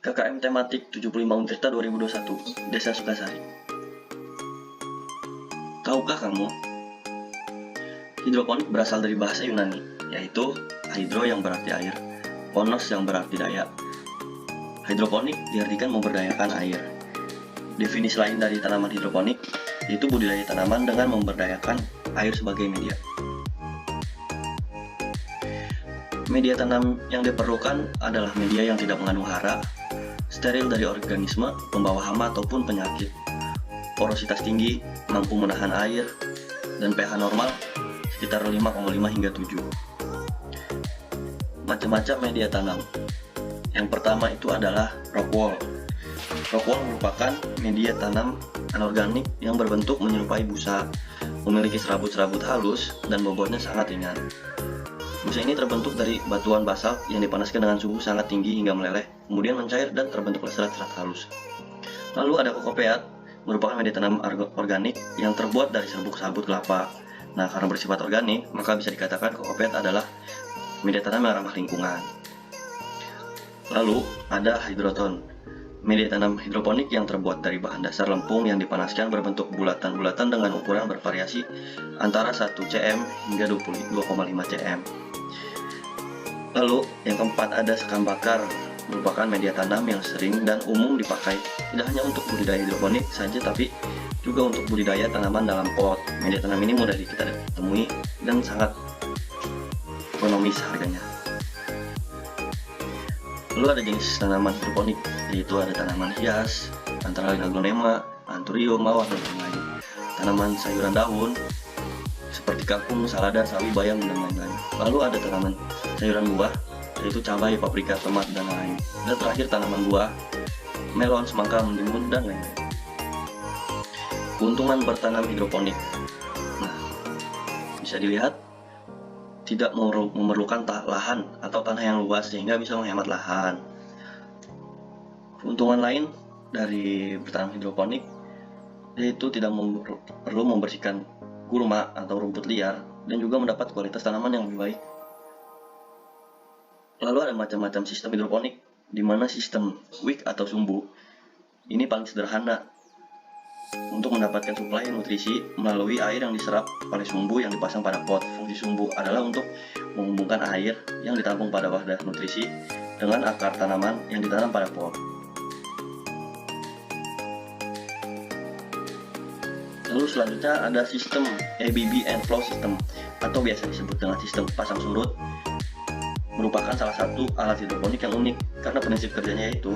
KKM tematik 75 Untirta 2021, Desa Sukasari. Tahukah kamu, hidroponik berasal dari bahasa Yunani, yaitu hydro yang berarti air, ponos yang berarti daya. Hidroponik diartikan memberdayakan air. Definisi lain dari tanaman hidroponik yaitu budidaya tanaman dengan memberdayakan air sebagai media. Media tanam yang diperlukan adalah media yang tidak mengandung hara, steril dari organisme, pembawa hama ataupun penyakit, porositas tinggi, mampu menahan air, dan pH normal sekitar 5,5 hingga 7. Macam-macam media tanam. Yang pertama itu adalah rock wool. Rock wool merupakan media tanam anorganik yang berbentuk menyerupai busa, memiliki serabut-serabut halus, dan bobotnya sangat ringan. Busa ini terbentuk dari batuan basalt yang dipanaskan dengan suhu sangat tinggi hingga meleleh, kemudian mencair dan terbentuklah serat-serat halus. Lalu ada kokopeat, merupakan media tanam organik yang terbuat dari serbuk sabut kelapa. Nah, karena bersifat organik, maka bisa dikatakan kokopeat adalah media tanam yang ramah lingkungan. Lalu ada hidroton, media tanam hidroponik yang terbuat dari bahan dasar lempung yang dipanaskan berbentuk bulatan-bulatan dengan ukuran bervariasi antara 1 cm hingga 2,5 cm. Lalu yang keempat ada sekam bakar, merupakan media tanam yang sering dan umum dipakai tidak hanya untuk budidaya hidroponik saja, tapi juga untuk budidaya tanaman dalam pot. Media tanam ini mudah kita temui dan sangat ekonomis harganya. Lalu ada jenis tanaman hidroponik, yaitu ada tanaman hias, antara lain aglonema, anthurium, mawar, dan lain-lain. Tanaman sayuran daun, seperti kangkung, salada, sawi, bayam, dan lain-lain. Lalu ada tanaman sayuran buah, yaitu cabai, paprika, tomat, dan lain-lain. Dan terakhir tanaman buah, melon, semangka, mentimun, dan lain-lain. Keuntungan bertanam hidroponik. Nah, bisa dilihat tidak memerlukan lahan atau tanah yang luas sehingga bisa menghemat lahan. Keuntungan lain dari bertanam hidroponik yaitu tidak perlu membersihkan gurma atau rumput liar dan juga mendapat kualitas tanaman yang lebih baik. Lalu ada macam-macam sistem hidroponik, di mana sistem wick atau sumbu ini paling sederhana untuk mendapatkan suplai nutrisi melalui air yang diserap oleh sumbu yang dipasang pada pot. Fungsi sumbu adalah untuk menghubungkan air yang ditampung pada wadah nutrisi dengan akar tanaman yang ditanam pada pot. Lalu selanjutnya ada sistem ABB and flow system, atau biasa disebut dengan sistem pasang surut. Merupakan salah satu alat hidroponik yang unik karena prinsip kerjanya yaitu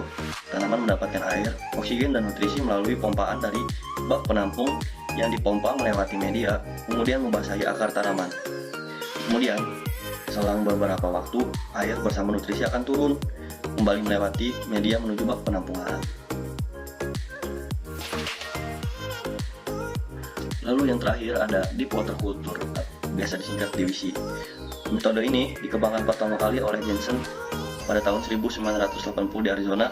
tanaman mendapatkan air, oksigen, dan nutrisi melalui pompaan dari bak penampung yang dipompa melewati media, kemudian membasahi akar tanaman. Kemudian, selang beberapa waktu, air bersama nutrisi akan turun, kembali melewati media menuju bak penampungan. Lalu yang terakhir ada deep water culture, biasa disingkat DWC. Metode ini dikembangkan pertama kali oleh Jensen pada tahun 1980 di Arizona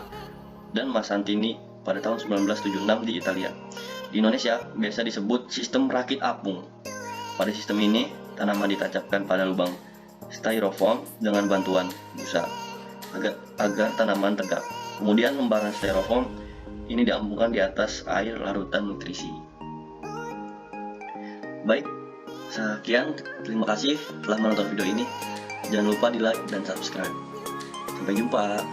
dan Masantini pada tahun 1976 di Italia. Di Indonesia biasa disebut sistem rakit apung. Pada sistem ini, tanaman ditancapkan pada lubang styrofoam dengan bantuan busa agar tanaman tegak. Kemudian lembaran styrofoam ini diambungkan di atas air larutan nutrisi. Baik, sekian, terima kasih telah menonton video ini. Jangan lupa di like dan subscribe. Sampai jumpa.